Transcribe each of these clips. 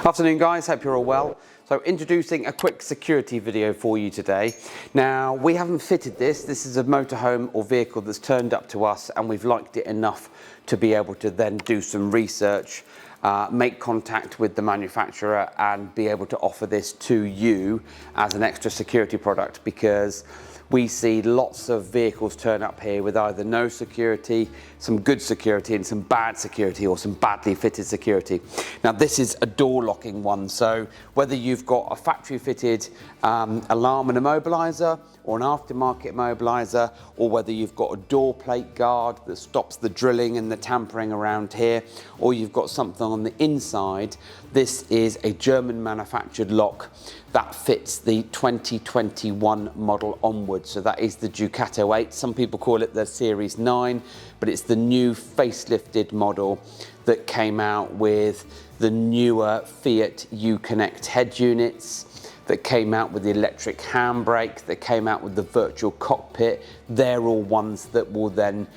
Afternoon guys, hope you're all well. So introducing a quick security video for you today. Now we haven't fitted this is a motorhome or vehicle that's turned up to us and we've liked it enough to be able to then do some research, make contact with the manufacturer and be able to offer this to you as an extra security product, because we see lots of vehicles turn up here with either no security, some good security and some bad security, or some badly fitted security. Now this is a door locking one, so whether you've got a factory fitted alarm and immobiliser or an aftermarket immobiliser, or whether you've got a door plate guard that stops the drilling and the tampering around here, or you've got something on the inside, this is a German manufactured lock that fits the 2021 model onwards. So that is the Ducato 8. Some people call it the Series 9, but it's the new facelifted model that came out with the newer Fiat Uconnect head units, that came out with the electric handbrake, that came out with the virtual cockpit. They're all ones that will then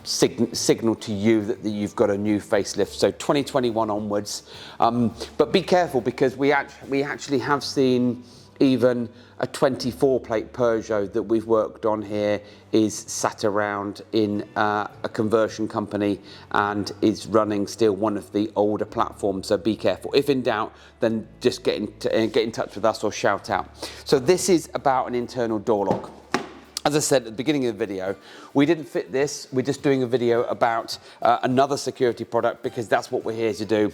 signal to you that you've got a new facelift, so 2021 onwards. But be careful, because we actually have seen even a 24 plate Peugeot that we've worked on here is sat around in a conversion company and is running still one of the older platforms, so be careful. If in doubt, then just get in touch with us or shout out. So this is about an internal door lock. As I said at the beginning of the video, we didn't fit this, we're just doing a video about another security product, because that's what we're here to do.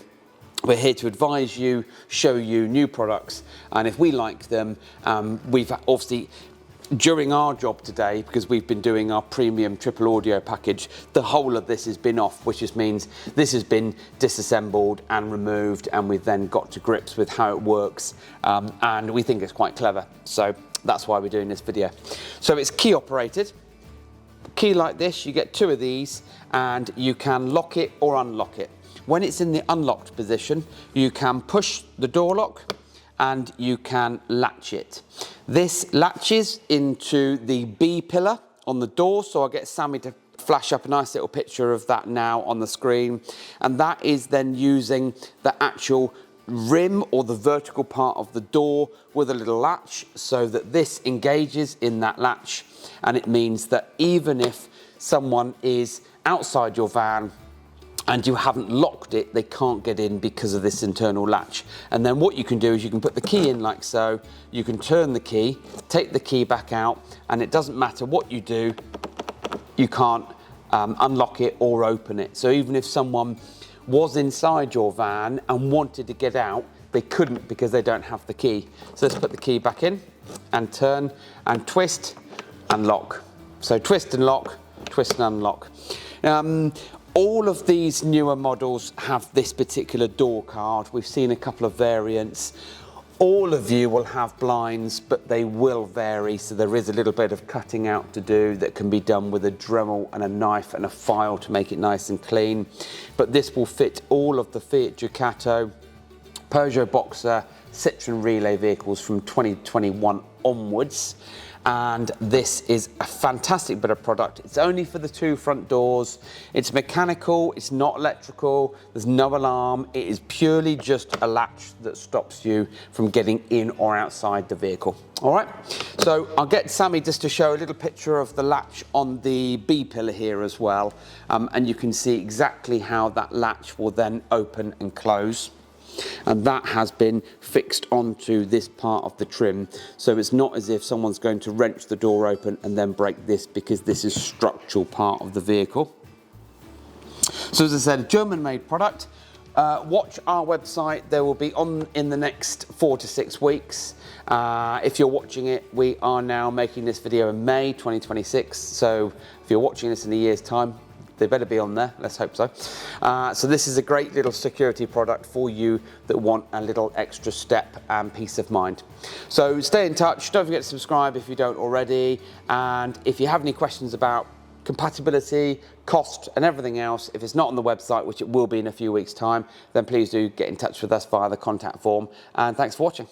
We're here to advise you, show you new products, and if we like them, we've obviously, during our job today, because we've been doing our premium triple audio package, the whole of this has been off, which just means this has been disassembled and removed, and we've then got to grips with how it works, and we think it's quite clever. So that's why we're doing this video. So it's key operated. Key like this, you get two of these and you can lock it or unlock it. When it's in the unlocked position, you can push the door lock and you can latch it. This latches into the B pillar on the door, so I'll get Sammy to flash up a nice little picture of that now on the screen, and that is then using the actual rim or the vertical part of the door with a little latch, so that this engages in that latch, and it means that even if someone is outside your van and you haven't locked it, they can't get in because of this internal latch. And then what you can do is you can put the key in like so, you can turn the key, take the key back out, and it doesn't matter what you do, you can't unlock it or open it. So even if someone was inside your van and wanted to get out, they couldn't because they don't have the key. So let's put the key back in and turn and twist and lock. So twist and lock, twist and unlock. All of these newer models have this particular door card. We've seen a couple of variants. All of you will have blinds, but they will vary, so there is a little bit of cutting out to do that can be done with a Dremel and a knife and a file to make it nice and clean. But this will fit all of the Fiat Ducato, Peugeot Boxer, Citroen Relay vehicles from 2021 onwards. And this is a fantastic bit of product. It's only for the two front doors. It's mechanical, it's not electrical, there's no alarm. It is purely just a latch that stops you from getting in or outside the vehicle. All right, so I'll get Sammy just to show a little picture of the latch on the B pillar here as well. And you can see exactly how that latch will then open and close. And that has been fixed onto this part of the trim, so it's not as if someone's going to wrench the door open and then break this, because this is structural part of the vehicle. So as I said, a German made product. Watch our website, there will be on in the next 4 to 6 weeks. If you're watching it, we are now making this video in May 2026, so if you're watching this in a year's time, they better be on there, let's hope so. So this is a great little security product for you that want a little extra step and peace of mind. So stay in touch, don't forget to subscribe if you don't already, and if you have any questions about compatibility, cost and everything else, if it's not on the website, which it will be in a few weeks' time, then please do get in touch with us via the contact form, and thanks for watching.